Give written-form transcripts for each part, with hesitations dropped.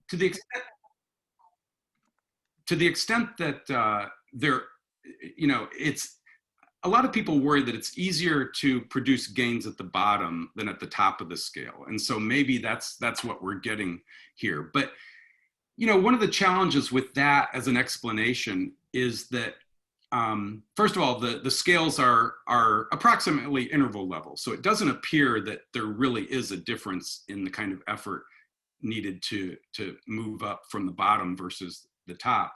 to the extent that there, it's a lot of people worry that it's easier to produce gains at the bottom than at the top of the scale, and so maybe that's what we're getting here. But one of the challenges with that as an explanation is that first of all, the scales are approximately interval level, so it doesn't appear that there really is a difference in the kind of effort needed to move up from the bottom versus the top.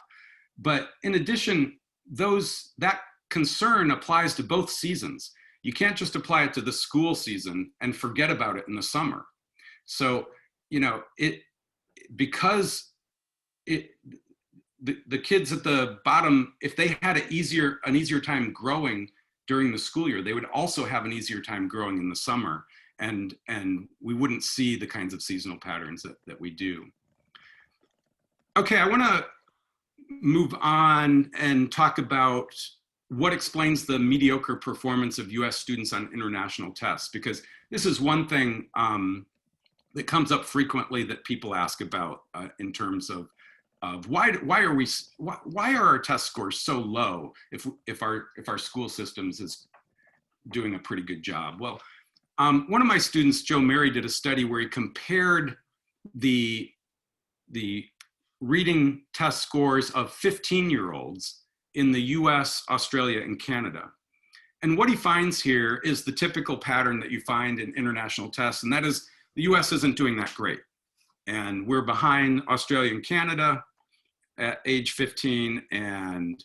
But in addition, that concern applies to both seasons. You can't just apply it to the school season and forget about it in the summer. So, because the kids at the bottom, if they had an easier time growing during the school year, they would also have an easier time growing in the summer, and we wouldn't see the kinds of seasonal patterns that we do. Okay, I want to move on and talk about what explains the mediocre performance of US students on international tests, because this is one thing that comes up frequently that people ask about in terms of why are our test scores so low if our school systems is doing a pretty good job? Well, one of my students, Joe Mary, did a study where he compared the reading test scores of 15-year-olds in the US, Australia, and Canada. And what he finds here is the typical pattern that you find in international tests, and that is the US isn't doing that great. And we're behind Australia and Canada at age 15, and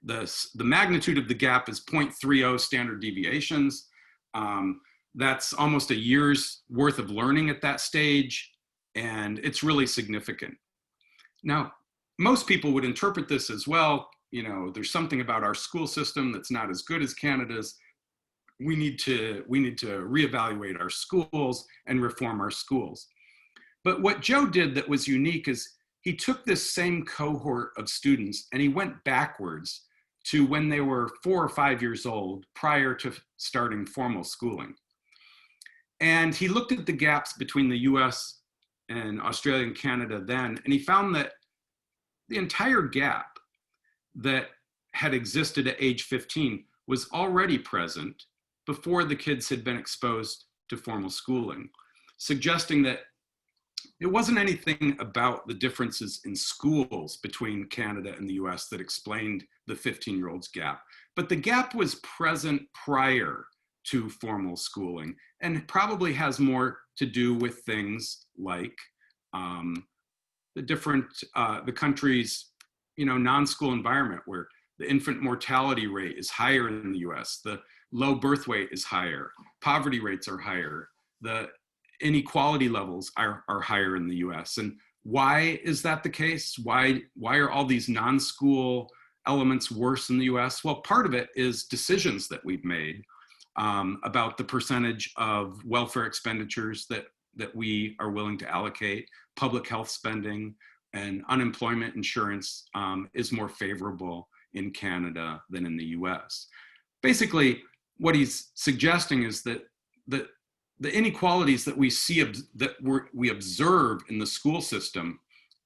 the magnitude of the gap is 0.30 standard deviations. That's almost a year's worth of learning at that stage, and it's really significant. Now, most people would interpret this as, well, there's something about our school system that's not as good as Canada's. We need to reevaluate our schools and reform our schools. But what Joe did that was unique is he took this same cohort of students and he went backwards to when they were 4 or 5 years old prior to starting formal schooling. And he looked at the gaps between the US and Australia and Canada then, and he found that the entire gap that had existed at age 15 was already present before the kids had been exposed to formal schooling, suggesting that it wasn't anything about the differences in schools between Canada and the US that explained the 15-year-olds gap, but the gap was present prior to formal schooling and probably has more to do with things like the country's non-school environment, where the infant mortality rate is higher in the US, the low birth weight is higher, poverty rates are higher, the inequality levels are higher in the US. And why is that the case? Why are all these non-school elements worse in the US? Well, part of it is decisions that we've made about the percentage of welfare expenditures that we are willing to allocate. Public health spending and unemployment insurance is more favorable in Canada than in the US. Basically, what he's suggesting is that the inequalities that we see, we observe in the school system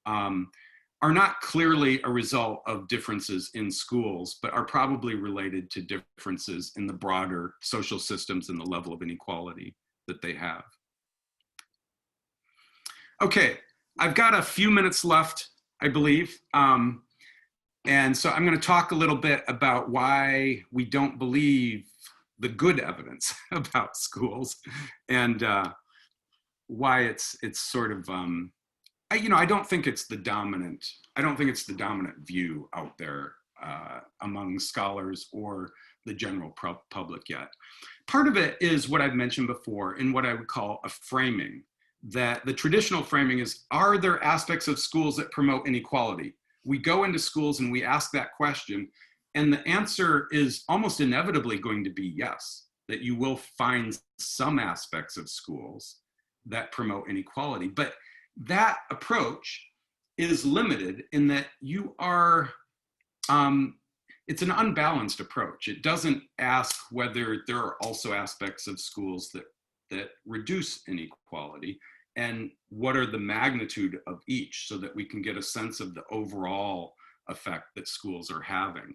are not clearly a result of differences in schools, but are probably related to differences in the broader social systems and the level of inequality that they have. Okay, I've got a few minutes left, I believe. And so I'm going to talk a little bit about why we don't believe the good evidence about schools, and why it's sort of, I don't think it's the dominant view out there among scholars or the general public yet. Part of it is what I've mentioned before in what I would call a framing, that the traditional framing is, are there aspects of schools that promote inequality? We go into schools and we ask that question, and the answer is almost inevitably going to be yes, that you will find some aspects of schools that promote inequality. But that approach is limited in that you are, it's an unbalanced approach. It doesn't ask whether there are also aspects of schools that reduce inequality. and what are the magnitude of each, so that we can get a sense of the overall effect that schools are having.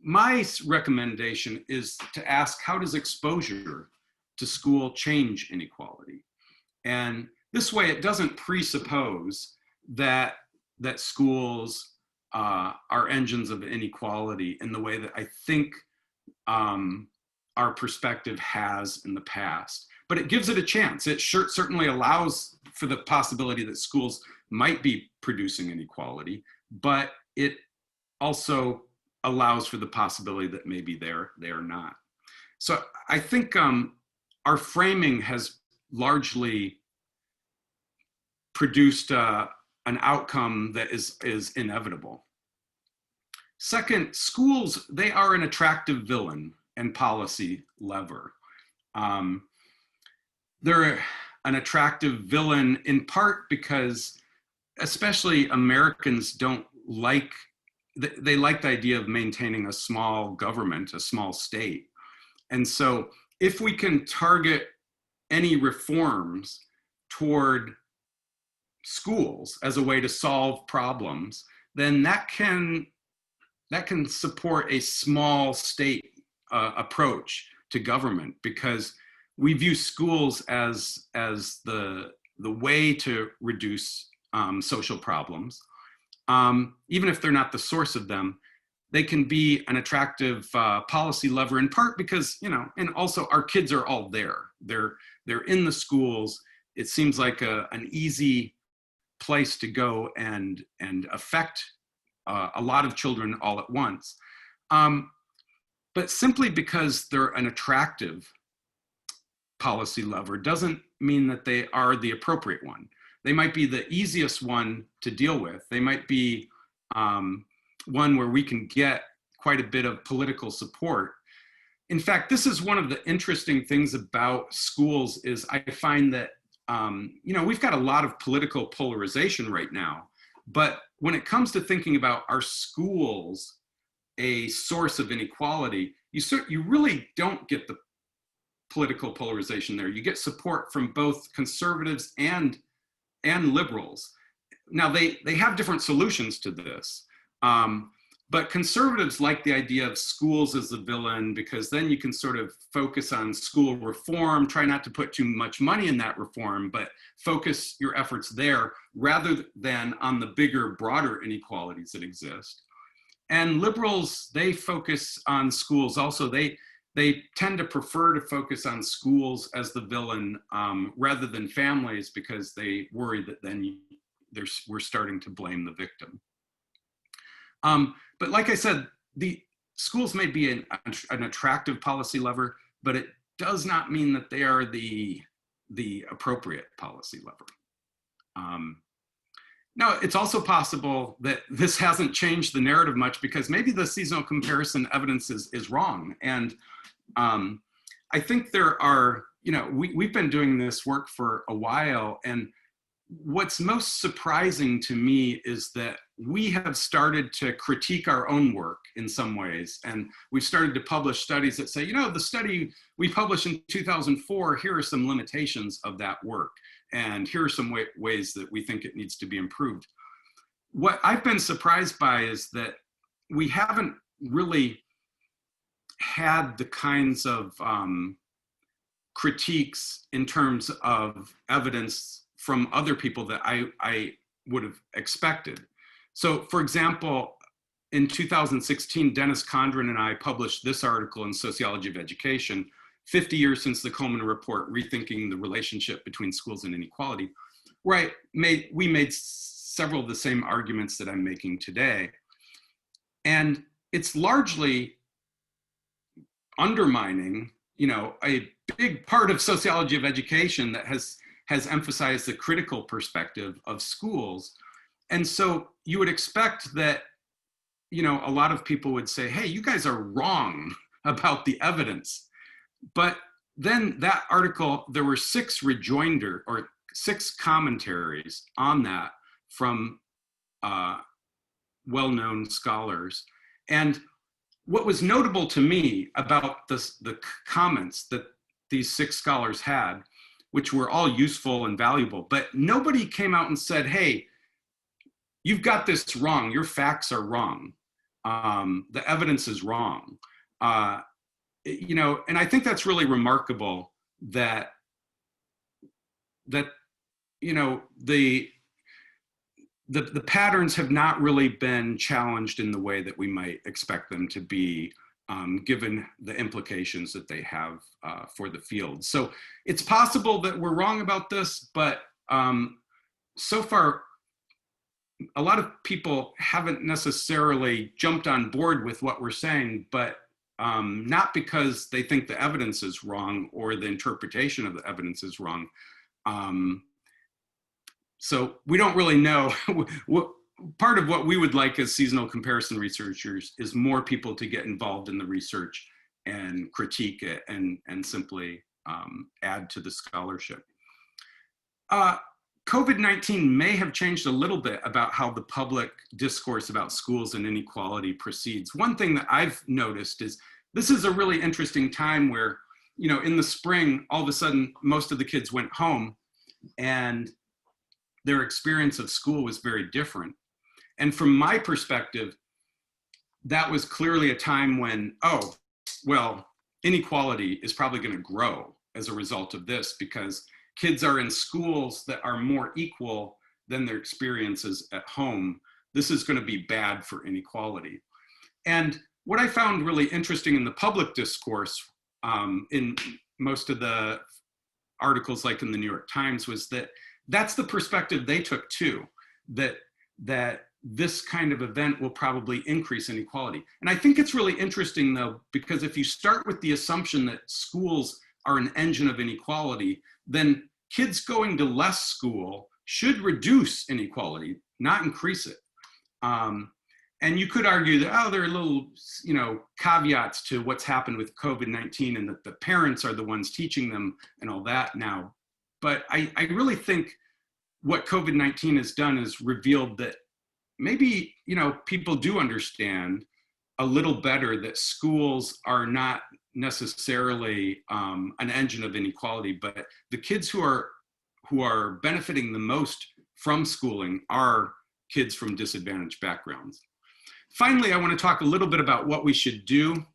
My recommendation is to ask, how does exposure to school change inequality? And this way, it doesn't presuppose that schools are engines of inequality in the way that I think our perspective has in the past. But it gives it a chance. It certainly allows for the possibility that schools might be producing inequality, but it also allows for the possibility that maybe they are not. So I think our framing has largely produced an outcome that is inevitable. Second, schools, they are an attractive villain and policy lever. They're an attractive villain in part because especially Americans don't like, they like the idea of maintaining a small government, a small state. And so if we can target any reforms toward schools as a way to solve problems, then that can support a small state approach to government, because we view schools as the way to reduce social problems. Even if they're not the source of them, they can be an attractive policy lever, in part because, and also our kids are all there. They're in the schools. It seems like an easy place to go and affect a lot of children all at once. But simply because they're an attractive policy lever doesn't mean that they are the appropriate one. They might be the easiest one to deal with. They might be one where we can get quite a bit of political support. In fact, this is one of the interesting things about schools is I find that, we've got a lot of political polarization right now, but when it comes to thinking about are schools a source of inequality, you really don't get the political polarization there. You get support from both conservatives and liberals. Now they have different solutions to this, but conservatives like the idea of schools as the villain, because then you can sort of focus on school reform, try not to put too much money in that reform, but focus your efforts there rather than on the bigger, broader inequalities that exist. And liberals, they focus on schools also. They tend to prefer to focus on schools as the villain rather than families, because they worry that then we're starting to blame the victim. But like I said, the schools may be an attractive policy lever, but it does not mean that they are the appropriate policy lever. Now, it's also possible that this hasn't changed the narrative much, because maybe the seasonal comparison evidence is wrong. And I think there are, we've been doing this work for a while, and what's most surprising to me is that we have started to critique our own work in some ways. And we've started to publish studies that say, the study we published in 2004, here are some limitations of that work. And here are some ways that we think it needs to be improved. What I've been surprised by is that we haven't really had the kinds of critiques in terms of evidence from other people that I would have expected. So for example, in 2016, Dennis Condren and I published this article in Sociology of Education, 50 years since the Coleman Report, Rethinking the Relationship Between Schools and Inequality, where we made several of the same arguments that I'm making today. And it's largely undermining, a big part of sociology of education that has emphasized the critical perspective of schools. And so you would expect that, a lot of people would say, hey, you guys are wrong about the evidence. But then that article, there were 6 commentaries on that from well-known scholars. And what was notable to me about the comments that these 6 scholars had which were all useful and valuable, but nobody came out and said, hey, you've got this wrong. Your facts are wrong. The evidence is wrong. You know, and I think that's really remarkable that you know, the patterns have not really been challenged in the way that we might expect them to be, given the implications that they have for the field. So it's possible that we're wrong about this, but so far, a lot of people haven't necessarily jumped on board with what we're saying, but not because they think the evidence is wrong or the interpretation of the evidence is wrong. So we don't really know. Part of what we would like as seasonal comparison researchers is more people to get involved in the research and critique it and simply add to the scholarship. COVID-19 may have changed a little bit about how the public discourse about schools and inequality proceeds. One thing that I've noticed is this is a really interesting time where, you know, in the spring, all of a sudden, most of the kids went home and their experience of school was very different. And from my perspective, that was clearly a time when, oh, well, inequality is probably going to grow as a result of this because kids are in schools that are more equal than their experiences at home. This is going to be bad for inequality. And what I found really interesting in the public discourse, in most of the articles like in the New York Times, was that that's the perspective they took too, that this kind of event will probably increase inequality. And I think it's really interesting though, because if you start with the assumption that schools are an engine of inequality, then kids going to less school should reduce inequality, not increase it. And you could argue that, oh, there are little, you know, caveats to what's happened with COVID-19 and that the parents are the ones teaching them and all that now. But I really think what COVID-19 has done is revealed that maybe, you know, people do understand a little better that schools are not necessarily an engine of inequality, but the kids who are benefiting the most from schooling are kids from disadvantaged backgrounds. Finally, I want to talk a little bit about what we should do.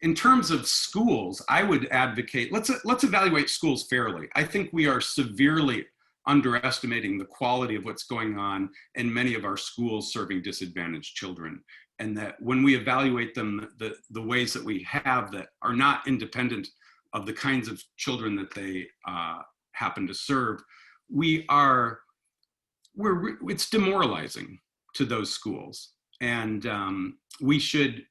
In terms of schools, I would advocate, let's evaluate schools fairly. I think we are severely underestimating the quality of what's going on in many of our schools serving disadvantaged children. And that when we evaluate them, the ways that we have that are not independent of the kinds of children that they happen to serve, it's demoralizing to those schools. And we should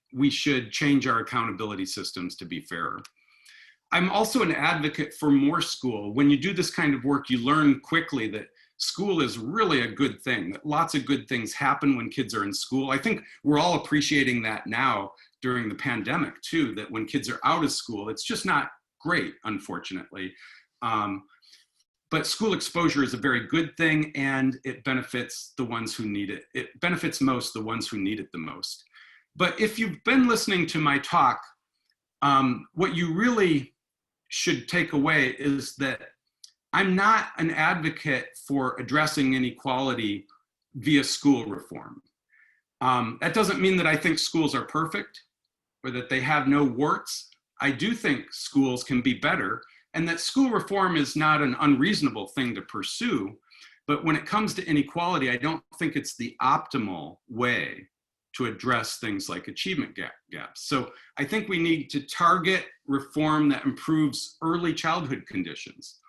change our accountability systems to be fairer. I'm also an advocate for more school. When you do this kind of work, you learn quickly that school is really a good thing, that lots of good things happen when kids are in school. I think we're all appreciating that now during the pandemic too, that when kids are out of school, it's just not great, unfortunately. But school exposure is a very good thing, and it benefits the ones who need it. It benefits most the ones who need it the most. But if you've been listening to my talk, what you really should take away is that I'm not an advocate for addressing inequality via school reform. That doesn't mean that I think schools are perfect or that they have no warts. I do think schools can be better, and that school reform is not an unreasonable thing to pursue. But when it comes to inequality, I don't think it's the optimal way to address things like achievement gaps. So I think we need to target reform that improves early childhood conditions,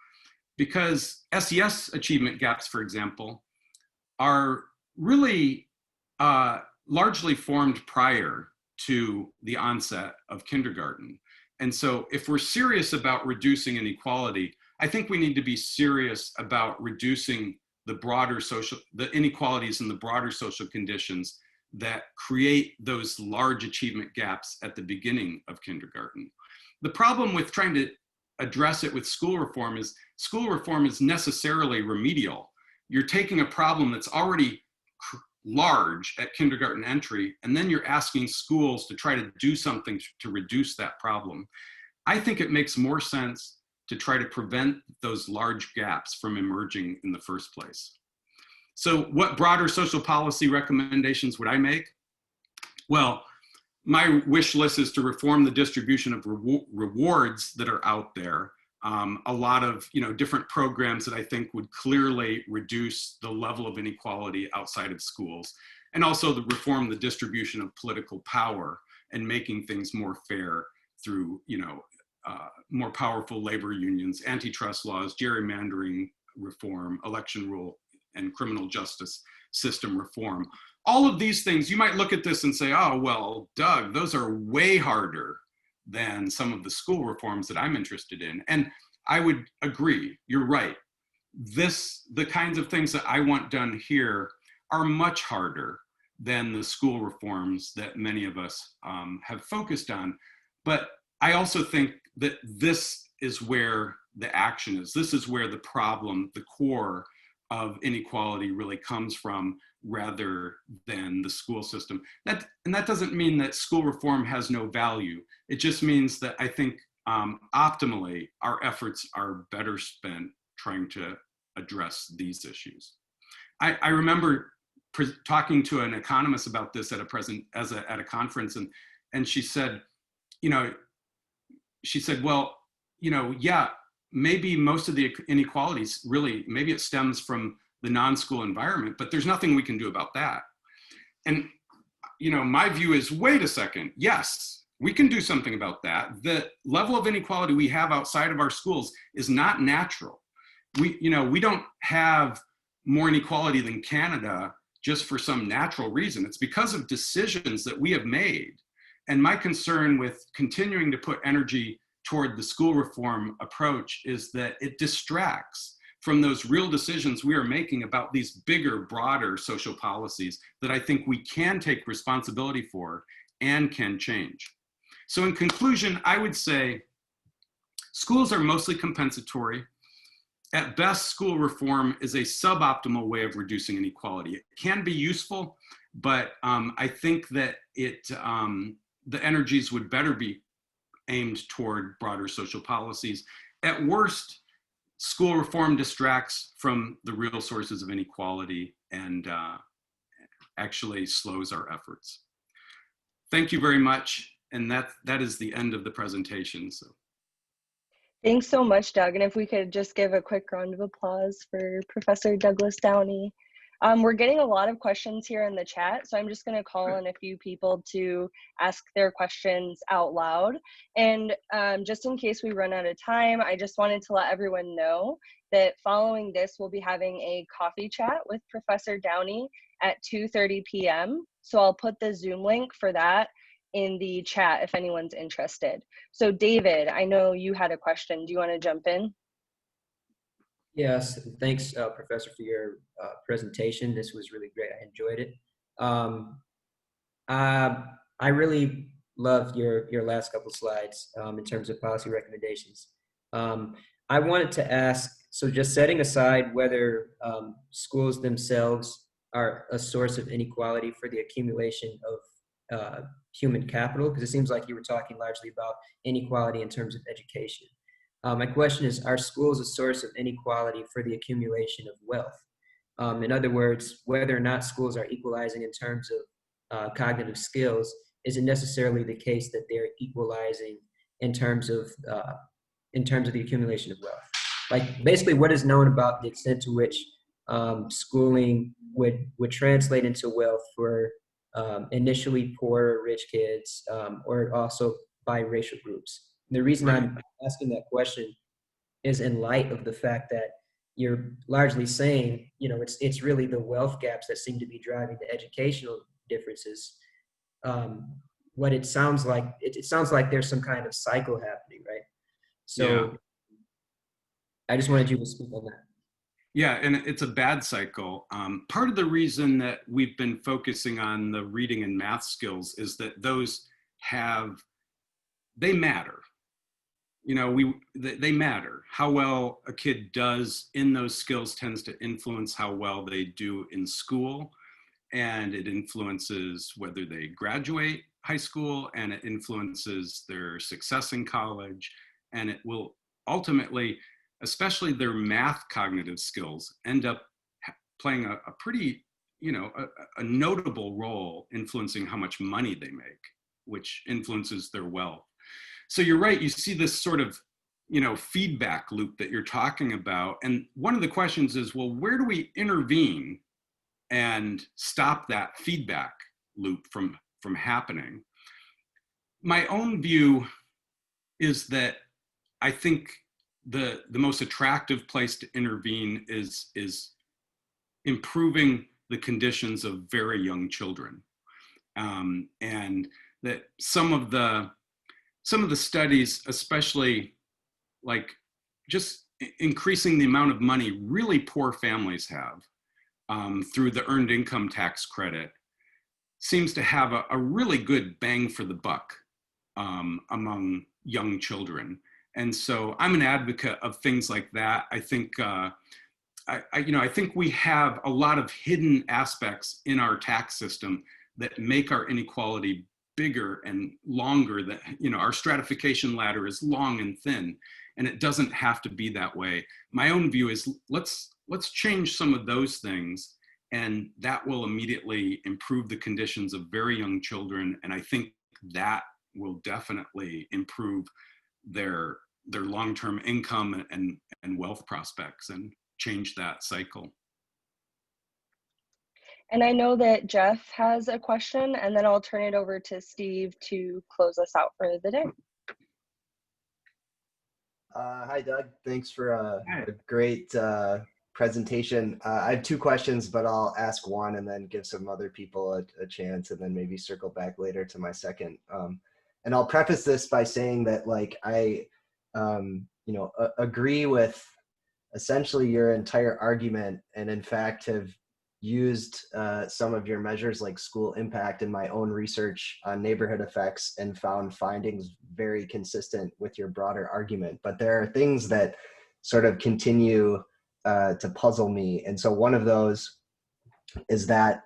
because SES achievement gaps, for example, are really largely formed prior to the onset of kindergarten. And so if we're serious about reducing inequality, I think we need to be serious about reducing the inequalities in the broader social conditions that create those large achievement gaps at the beginning of kindergarten. The problem with trying to address it with school reform is necessarily remedial. You're taking a problem that's already large at kindergarten entry, and then you're asking schools to try to do something to reduce that problem. I think it makes more sense to try to prevent those large gaps from emerging in the first place. So what broader social policy recommendations would I make? Well, my wish list is to reform the distribution of rewards that are out there. A lot of different programs that I think would clearly reduce the level of inequality outside of schools, and also to reform the distribution of political power and making things more fair through more powerful labor unions, antitrust laws, gerrymandering reform, election rule, and criminal justice system reform. All of these things, you might look at this and say, oh, well, Doug, those are way harder than some of the school reforms that I'm interested in. And I would agree, you're right. The kinds of things that I want done here are much harder than the school reforms that many of us have focused on. But I also think that this is where the action is. This is where the problem, the core of inequality really comes from, rather than the school system. And that doesn't mean that school reform has no value. It just means that I think optimally our efforts are better spent trying to address these issues. I remember talking to an economist about this at a conference, and she said, well, yeah, maybe most of the inequalities really, maybe it stems from the non-school environment, but there's nothing we can do about that. And, my view is, wait a second, yes, we can do something about that. The level of inequality we have outside of our schools is not natural. We don't have more inequality than Canada just for some natural reason. It's because of decisions that we have made. And my concern with continuing to put energy toward the school reform approach is that it distracts from those real decisions we are making about these bigger, broader social policies that I think we can take responsibility for and can change. So in conclusion, I would say schools are mostly compensatory. At best, school reform is a suboptimal way of reducing inequality. It can be useful, but I think that the energies would better be aimed toward broader social policies. At worst, school reform distracts from the real sources of inequality and actually slows our efforts. Thank you very much. And that is the end of the presentation. So. Thanks so much, Doug. And if we could just give a quick round of applause for Professor Douglas Downey. We're getting a lot of questions here in the chat, so I'm just going to call on a few people to ask their questions out loud. And just in case we run out of time, I just wanted to let everyone know that following this, we'll be having a coffee chat with Professor Downey at 2:30 p.m. So I'll put the Zoom link for that in the chat if anyone's interested. So David, I know you had a question. Do you want to jump in? Yes, thanks, Professor, for your presentation. This was really great. I enjoyed it. I really loved your last couple slides in terms of policy recommendations. I wanted to ask, so just setting aside whether schools themselves are a source of inequality for the accumulation of human capital, because it seems like you were talking largely about inequality in terms of education. My question is, are schools a source of inequality for the accumulation of wealth? In other words, whether or not schools are equalizing in terms of cognitive skills, isn't necessarily the case that they're equalizing in terms of the accumulation of wealth. Like basically what is known about the extent to which schooling would translate into wealth for initially poor, rich kids, or also biracial groups. The reason I'm asking that question is in light of the fact that you're largely saying, it's really the wealth gaps that seem to be driving the educational differences. What it sounds like, it sounds like there's some kind of cycle happening, right? So yeah. I just wanted you to speak on that. Yeah, and it's a bad cycle. Part of the reason that we've been focusing on the reading and math skills is that they matter. They matter. How well a kid does in those skills tends to influence how well they do in school, and it influences whether they graduate high school, and it influences their success in college, and it will ultimately, especially their math cognitive skills end up playing a pretty, a notable role influencing how much money they make, which influences their wealth. So you're right, you see this sort of, feedback loop that you're talking about. And one of the questions is, well, where do we intervene and stop that feedback loop from happening? My own view is that I think the most attractive place to intervene is improving the conditions of very young children, and that some of the studies, especially like just increasing the amount of money really poor families have through the earned income tax credit, seems to have a really good bang for the buck among young children. And so I'm an advocate of things like that. I think I think we have a lot of hidden aspects in our tax system that make our inequality bigger and longer. That, our stratification ladder is long and thin, and it doesn't have to be that way. My own view is let's change some of those things, and that will immediately improve the conditions of very young children. And I think that will definitely improve their long-term income and wealth prospects, and change that cycle. And I know that Jeff has a question, and then I'll turn it over to Steve to close us out for the day. Hi, Doug. Thanks for a great presentation. I have two questions, but I'll ask one and then give some other people a chance, and then maybe circle back later to my second. And I'll preface this by saying that, like, I agree with essentially your entire argument, and in fact have used some of your measures like school impact in my own research on neighborhood effects, and found findings very consistent with your broader argument. But there are things that sort of continue to puzzle me. And so one of those is that,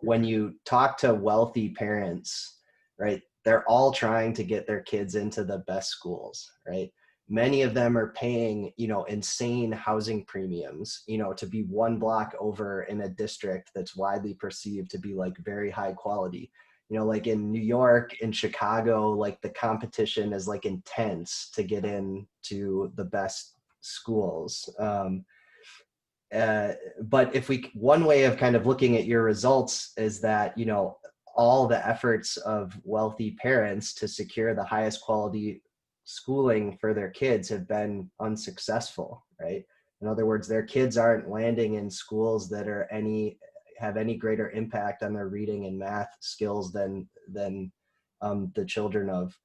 when you talk to wealthy parents, right, they're all trying to get their kids into the best schools, right? Many of them are paying, insane housing premiums, to be one block over in a district that's widely perceived to be like very high quality. Like in New York, in Chicago, like the competition is like intense to get into the best schools. But one way of kind of looking at your results is that, all the efforts of wealthy parents to secure the highest quality schooling for their kids have been unsuccessful, right? In other words, their kids aren't landing in schools that have any greater impact on their reading and math skills than the children of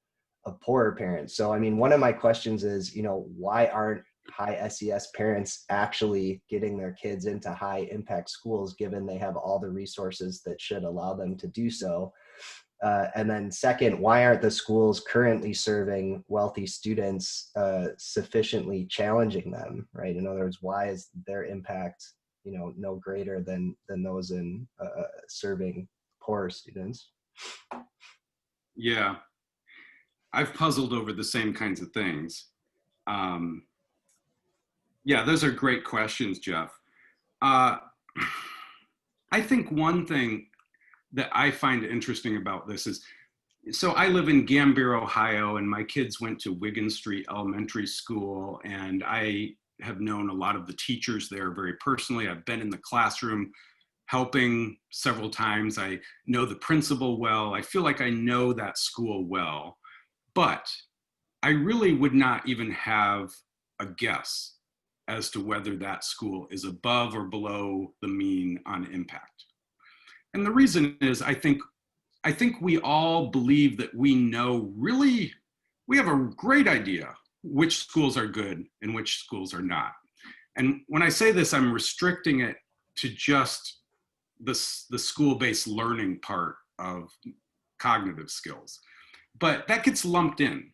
poorer parents. So, I mean, one of my questions is, why aren't high SES parents actually getting their kids into high impact schools, given they have all the resources that should allow them to do so? And then second, why aren't the schools currently serving wealthy students sufficiently challenging them, right? In other words, why is their impact, no greater than those in serving poorer students? Yeah, I've puzzled over the same kinds of things. Yeah, those are great questions, Jeff. I think one thing that I find interesting about this is, so I live in Gambier, Ohio, and my kids went to Wigan Street Elementary School, and I have known a lot of the teachers there very personally. I've been in the classroom helping several times. I know the principal well. I feel like I know that school well, but I really would not even have a guess as to whether that school is above or below the mean on impact. And the reason is, I think we all believe that we know we have a great idea which schools are good and which schools are not. And when I say this, I'm restricting it to just the school-based learning part of cognitive skills. But that gets lumped in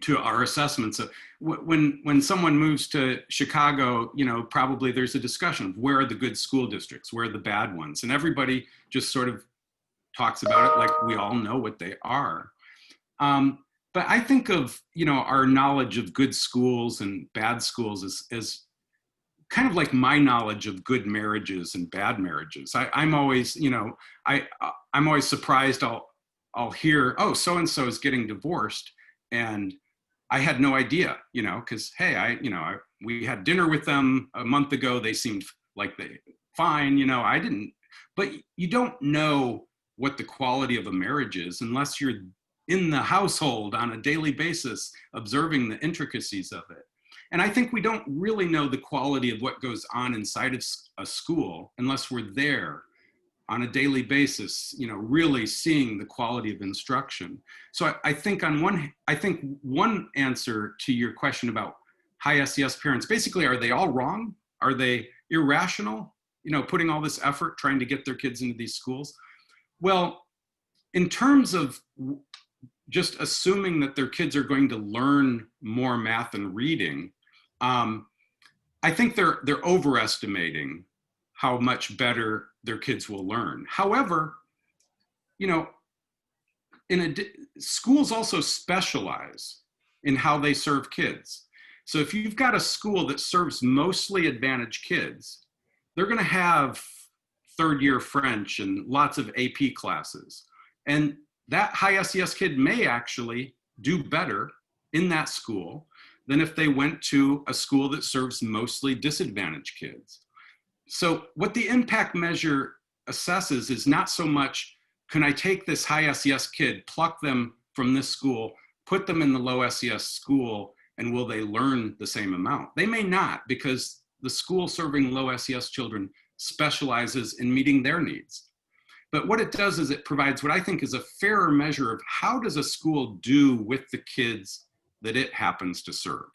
to our assessments. When someone moves to Chicago, probably there's a discussion of where are the good school districts, where are the bad ones, and everybody just sort of talks about it like we all know what they are. but I think of, our knowledge of good schools and bad schools as kind of like my knowledge of good marriages and bad marriages. I'm always, I'm always surprised. I'll hear, oh, so-and-so is getting divorced. And I had no idea, because, hey, we had dinner with them a month ago. They seemed like they fine, I didn't, but you don't know what the quality of a marriage is unless you're in the household on a daily basis, observing the intricacies of it. And I think we don't really know the quality of what goes on inside of a school unless we're there on a daily basis, really seeing the quality of instruction. So I think one answer to your question about high SES parents, basically, are they all wrong? Are they irrational? Putting all this effort trying to get their kids into these schools? Well, in terms of just assuming that their kids are going to learn more math and reading, I think they're overestimating how much better their kids will learn. However, schools also specialize in how they serve kids. So if you've got a school that serves mostly advantaged kids, they're going to have third-year French and lots of AP classes. And that high SES kid may actually do better in that school than if they went to a school that serves mostly disadvantaged kids. So what the impact measure assesses is not so much, can I take this high SES kid, pluck them from this school, put them in the low SES school, and will they learn the same amount? They may not, because the school serving low SES children specializes in meeting their needs. But what it does is it provides what I think is a fairer measure of how does a school do with the kids that it happens to serve.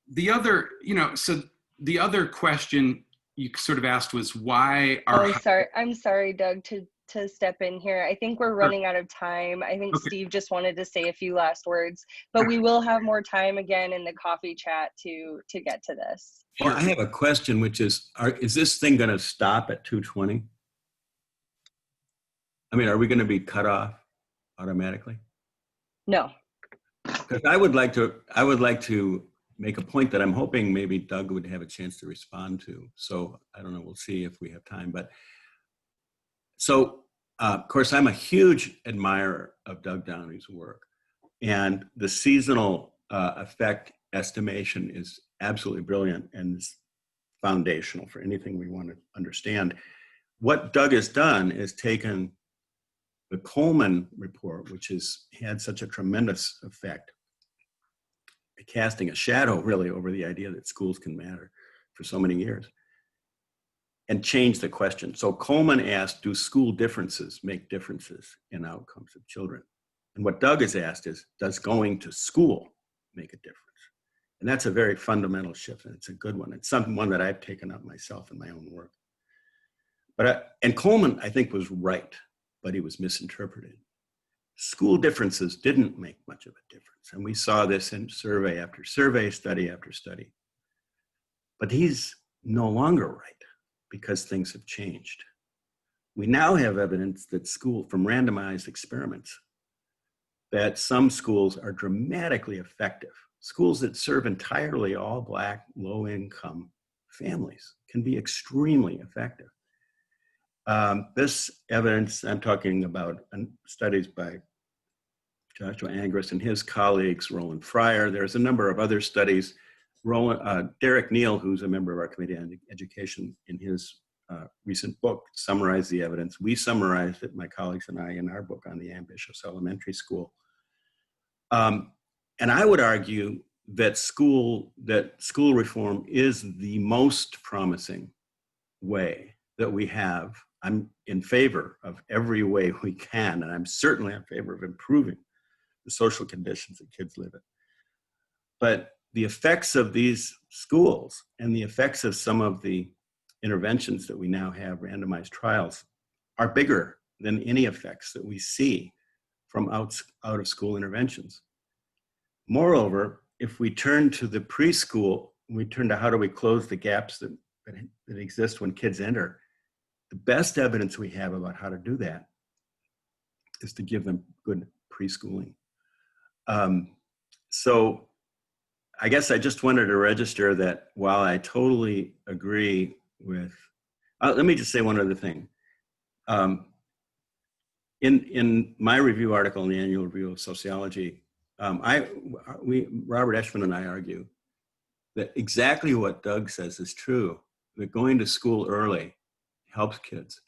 The other, so the other question you sort of asked was why are— Oh, sorry. I'm sorry, Doug, to step in here. I think we're running out of time. I think Okay. Steve just wanted to say a few last words, but we will have more time again in the coffee chat to get to this. Well, I have a question, which is this thing going to stop at 2:20? I mean, are we going to be cut off automatically? No. Because I would like to make a point that I'm hoping maybe Doug would have a chance to respond to. So I don't know, we'll see if we have time. But so, of course, I'm a huge admirer of Doug Downey's work. And the seasonal effect estimation is absolutely brilliant and is foundational for anything we want to understand. What Doug has done is taken the Coleman report, which has had such a tremendous effect, casting a shadow really over the idea that schools can matter for so many years, and changed the question. So Coleman asked, do school differences make differences in outcomes of children? And what Doug has asked is, does going to school make a difference? And that's a very fundamental shift, and it's a good one. It's one that I've taken up myself in my own work. And Coleman, I think, was right, but he was misinterpreted. School differences didn't make much of a difference. And we saw this in survey after survey, study after study. But he's no longer right because things have changed. We now have evidence that from randomized experiments, that some schools are dramatically effective. Schools that serve entirely all Black, low-income families can be extremely effective. This evidence, I'm talking about studies by Joshua Angris and his colleagues, Roland Fryer. There's a number of other studies. Derek Neal, who's a member of our Committee on Education, in his recent book, summarized the evidence. We summarized it, my colleagues and I, in our book on the ambitious elementary school. And I would argue that school reform is the most promising way that we have. I'm in favor of every way we can, and I'm certainly in favor of improving the social conditions that kids live in. But the effects of these schools and the effects of some of the interventions that we now have, randomized trials, are bigger than any effects that we see from out of school interventions. Moreover, if we turn to the preschool, we turn to how do we close the gaps that exist when kids enter, the best evidence we have about how to do that is to give them good preschooling. So I guess I just wanted to register that while I totally agree with, let me just say one other thing. In my review article in the Annual Review of Sociology, Robert Eshman and I argue that exactly what Doug says is true, that going to school early helps kids.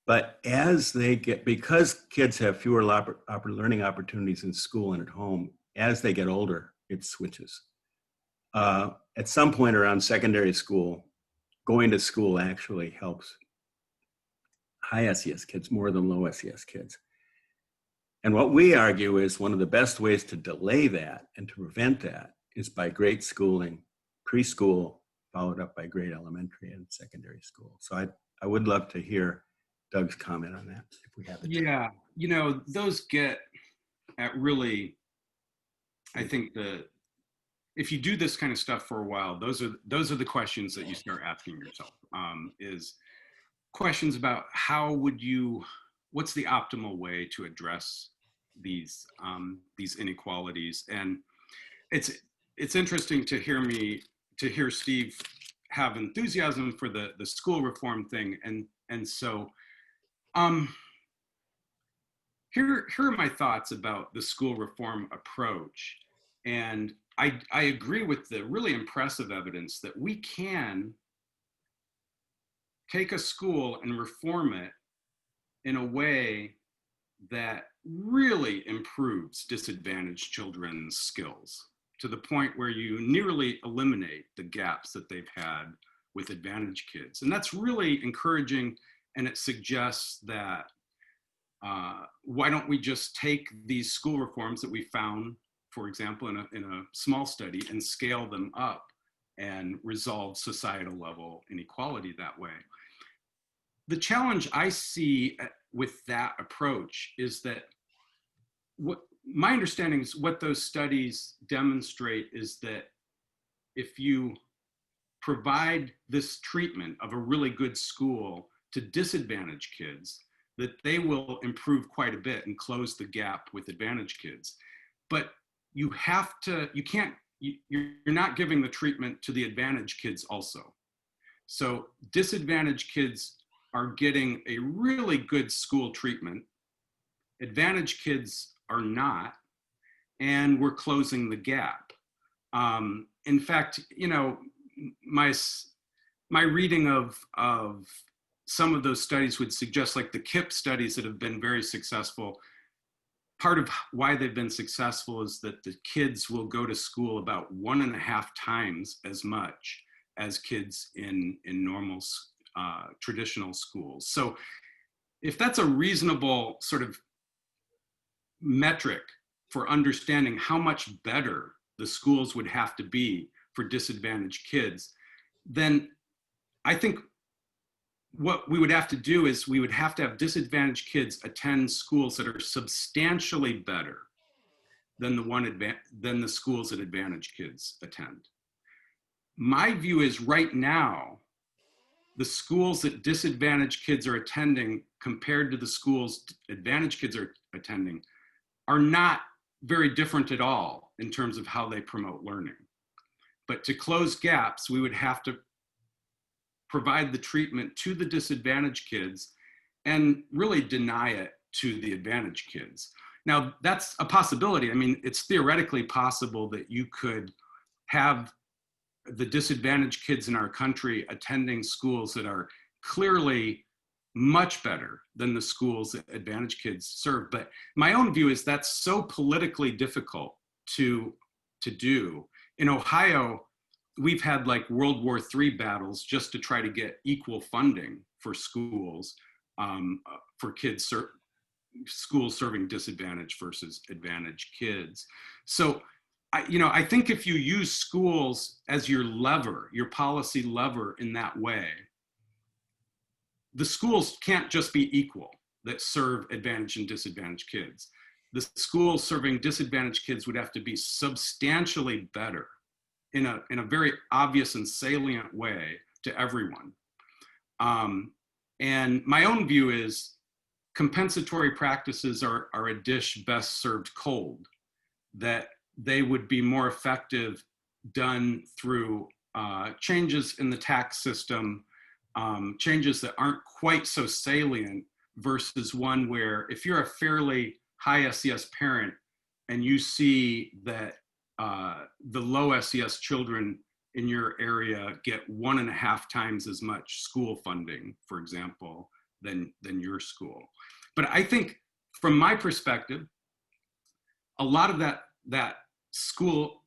But as they get, because kids have fewer learning opportunities in school and at home, as they get older, it switches. At some point around secondary school, going to school actually helps high SES kids more than low SES kids. And what we argue is one of the best ways to delay that and to prevent that is by great schooling, preschool, followed up by great elementary and secondary school. So I would love to hear Doug's comment on that if we have the time. Yeah, you know, those get at really, I think if you do this kind of stuff for a while, those are the questions that you start asking yourself, is questions about what's the optimal way to address these inequalities. And it's interesting to hear Steve have enthusiasm for the school reform thing. And so here are my thoughts about the school reform approach. And I agree with the really impressive evidence that we can take a school and reform it in a way that really improves disadvantaged children's skills to the point where you nearly eliminate the gaps that they've had with advantaged kids. And that's really encouraging, and it suggests that why don't we just take these school reforms that we found, for example, in a small study, and scale them up and resolve societal level inequality that way. The challenge I see with that approach is that what my understanding is what those studies demonstrate is that if you provide this treatment of a really good school to disadvantaged kids, that they will improve quite a bit and close the gap with advantaged kids. But you're not giving the treatment to the advantaged kids also. So disadvantaged kids are getting a really good school treatment. Advantaged kids are not, and we're closing the gap. In fact, you know, my reading of some of those studies would suggest, like the KIPP studies that have been very successful, part of why they've been successful is that the kids will go to school about 1.5 times as much as kids in normal traditional schools. So if that's a reasonable sort of metric for understanding how much better the schools would have to be for disadvantaged kids, then I think what we would have to do is we would have to have disadvantaged kids attend schools that are substantially better than the schools that advantaged kids attend. My view is right now, the schools that disadvantaged kids are attending compared to the schools advantaged kids are attending are not very different at all in terms of how they promote learning. But to close gaps, we would have to provide the treatment to the disadvantaged kids and really deny it to the advantaged kids. Now, that's a possibility. I mean, it's theoretically possible that you could have the disadvantaged kids in our country attending schools that are clearly much better than the schools that advantaged kids serve. But my own view is that's so politically difficult to do. In Ohio, we've had like World War III battles just to try to get equal funding for schools, for kids, schools serving disadvantaged versus advantaged kids. So, I think if you use schools as your lever, your policy lever in that way, the schools can't just be equal that serve advantaged and disadvantaged kids. The schools serving disadvantaged kids would have to be substantially better in a very obvious and salient way to everyone. And my own view is compensatory practices are a dish best served cold, that they would be more effective done through changes in the tax system, changes that aren't quite so salient, versus one where if you're a fairly high SES parent and you see that the low SES children in your area get 1.5 times as much school funding, for example, than your school. But I think from my perspective, a lot of that school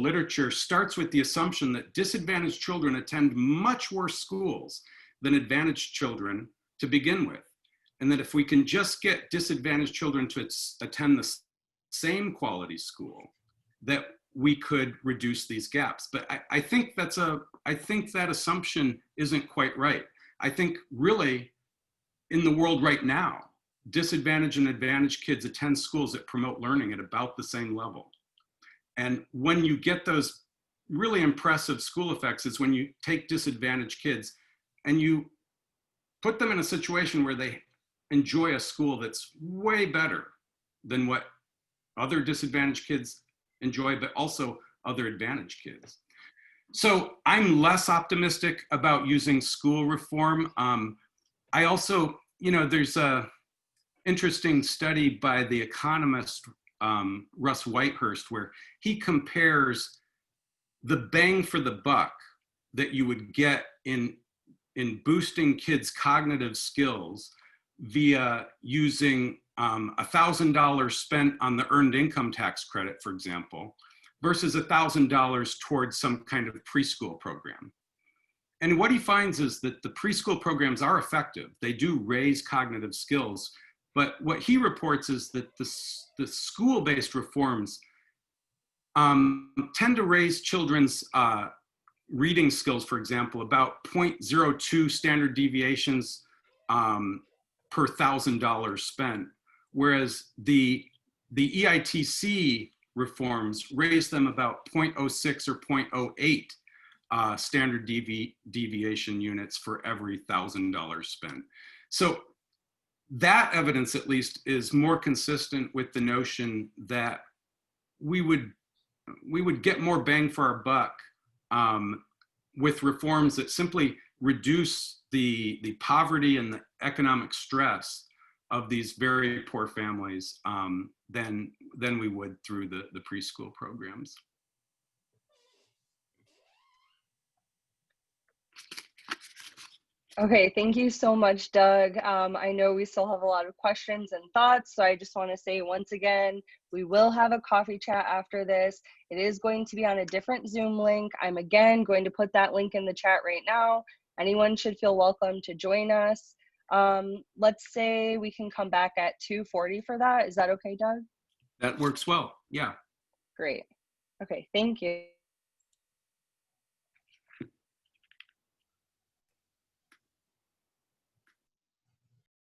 literature starts with the assumption that disadvantaged children attend much worse schools than advantaged children to begin with. And that if we can just get disadvantaged children to attend the same quality school, that we could reduce these gaps. But I think that assumption isn't quite right. I think really in the world right now, disadvantaged and advantaged kids attend schools that promote learning at about the same level. And when you get those really impressive school effects is when you take disadvantaged kids and you put them in a situation where they enjoy a school that's way better than what other disadvantaged kids enjoy, but also other advantaged kids. So I'm less optimistic about using school reform. I also, there's a interesting study by the economist Russ Whitehurst, where he compares the bang for the buck that you would get in boosting kids' cognitive skills via using $1,000 spent on the earned income tax credit, for example, versus $1,000 towards some kind of preschool program. And what he finds is that the preschool programs are effective. They do raise cognitive skills. But what he reports is that the school-based reforms tend to raise children's reading skills, for example, about 0.02 standard deviations per $1,000 spent, whereas the EITC reforms raise them about 0.06 or 0.08 standard deviation units for every $1,000 spent. So that evidence, at least, is more consistent with the notion that we would get more bang for our buck with reforms that simply reduce the poverty and the economic stress of these very poor families than we would through the preschool programs. Okay, thank you so much, Doug. I know we still have a lot of questions and thoughts, so I just want to say once again, we will have a coffee chat after this. It is going to be on a different Zoom link. I'm again going to put that link in the chat right now. Anyone should feel welcome to join us. Let's say we can come back at 2:40 for that. Is that okay, Doug? That works well, yeah. Great. Okay, thank you.